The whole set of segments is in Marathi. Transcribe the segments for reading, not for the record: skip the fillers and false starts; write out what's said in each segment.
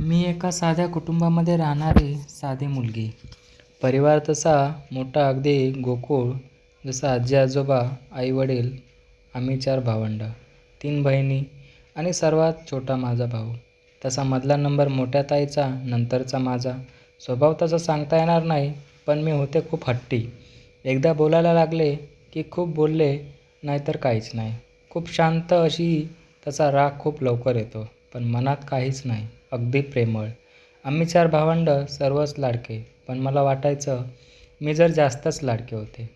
मी एका साध्या कुटुंबामध्ये राहणारी साधी मुलगी. परिवार तसा मोठा अगदी गोकुळ. जसं आजी आजोबा, आई वडील, आम्ही 4 भावंडं, 3 बहिणी आणि सर्वात छोटा माझा भाऊ. तसा मधला नंबर मोठ्या ताईचा, नंतरचा माझा. स्वभाव तसा सांगता येणार नाही, पण मी होते खूप हट्टी. एकदा बोलायला लागले की खूप बोलले, नाहीतर काहीच नाही. खूप शांत अशी. तसा राग खूप लवकर येतो, पण मनात काहीच नाही. अगदी प्रेमळ. आम्ही 4 भावंडं, सर्वच लाडके. पण मला वाटायचं मी जर जास्तच लाडके होते.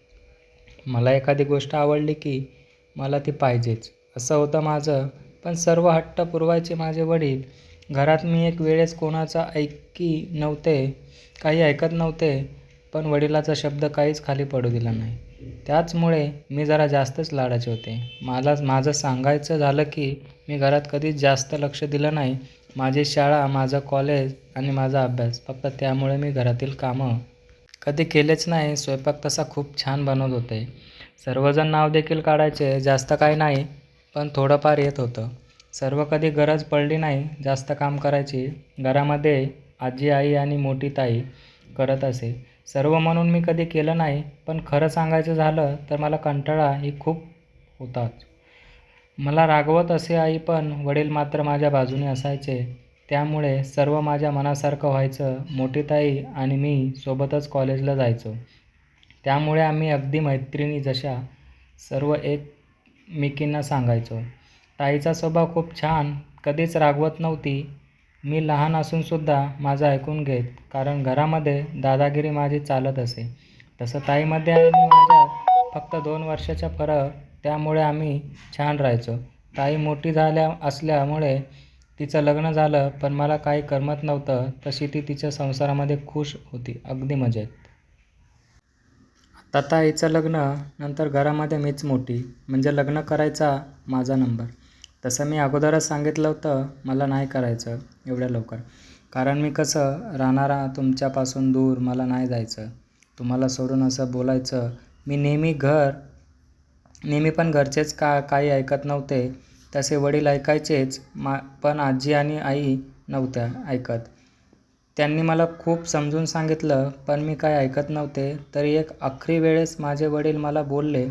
मला एखादी गोष्ट आवडली की मला ती पाहिजेच, असं होतं माझं. पण सर्व हट्ट पुरवायचे माझे वडील. घरात मी एक वेळेस कोणाचा काही ऐकत नव्हते. पण वडिलांचा शब्द काहीच खाली पडू दिला नाही. त्याचमुळे मी जरा जास्तच लाडाचे होते. माझं सांगायचं झालं की मी घरात कधीच जास्त लक्ष दिलं नाही. माझी शाळा, माझं कॉलेज आणि माझा अभ्यास. फक्त त्यामुळे मी घरातील कामं कधी केलेच नाही. स्वयंपाक तसा खूप छान बनवत होते. सर्वजण नाव देखील काढायचे. जास्त काही नाही, पण थोडंफार येत होतं. सर्व कधी गरज पडली नाही जास्त काम करायची. घरामध्ये आजी, आई आणि मोठी ताई करत असे सर्व, म्हणून मी कधी केलं नाही. पण खरं सांगायचं झालं तर मला कंटाळा ही खूप होताच. मला रागवत असे आई, पण वडील मात्र माझ्या बाजूने असायचे. त्यामुळे सर्व माझ्या मनासारखं व्हायचं. मोठी ताई आणि मी सोबतच कॉलेजला जायचो. त्यामुळे आम्ही अगदी मैत्रिणी जशा सर्व एकमेकींना सांगायचो. ताईचा स्वभाव खूप छान, कधीच रागवत नव्हती. मी लहान असूनसुद्धा माझं ऐकून घेत, कारण घरामध्ये दादागिरी माझी चालत असे. तसं ताईमध्ये आणि माझ्यात फक्त 2 वर्षाचा फरक, त्यामुळे आम्ही छान राहायचो. ताई मोठी असल्यामुळे तिचं लग्न झालं, पण मला काही करमत नव्हतं. तशी ती तिच्या संसारामध्ये खुश होती, अगदी मजेत. आता ताईचं लग्न नंतर घरामध्ये मीच मोठी, म्हणजे लग्न करायचा माझा नंबर. तसं मी अगोदरच सांगितलं होतं मला नाही करायचं एवढ्या लवकर, कारण मी कसं राहणारा तुमच्यापासून दूर, मला नाही जायचं तुम्हाला सोडून असं बोलायचं. मी नेहमी पण घरचेच काही ऐकत नव्हते. तसे वडील ऐकायचेच, पण आजी आणि आई नव्हत्या ऐकत. त्यांनी मला खूप समजून सांगितलं, पण मी काय ऐकत नव्हते. तरी एक आखरी वेळेस माझे वडील मला बोलले,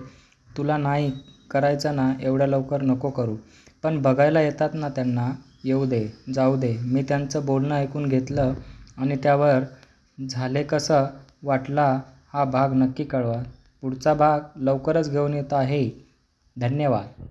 तुला नाही करायचं ना, एवढ्या लवकर नको करू. पण बघायला येतात ना त्यांना, येऊ दे, जाऊ दे. मी त्यांचं बोलणं ऐकून घेतलं आणि त्यावर झाले. कसं वाटला हा भाग नक्की कळवा. पुढचा भाग लवकरच घेऊन येत आहे. धन्यवाद.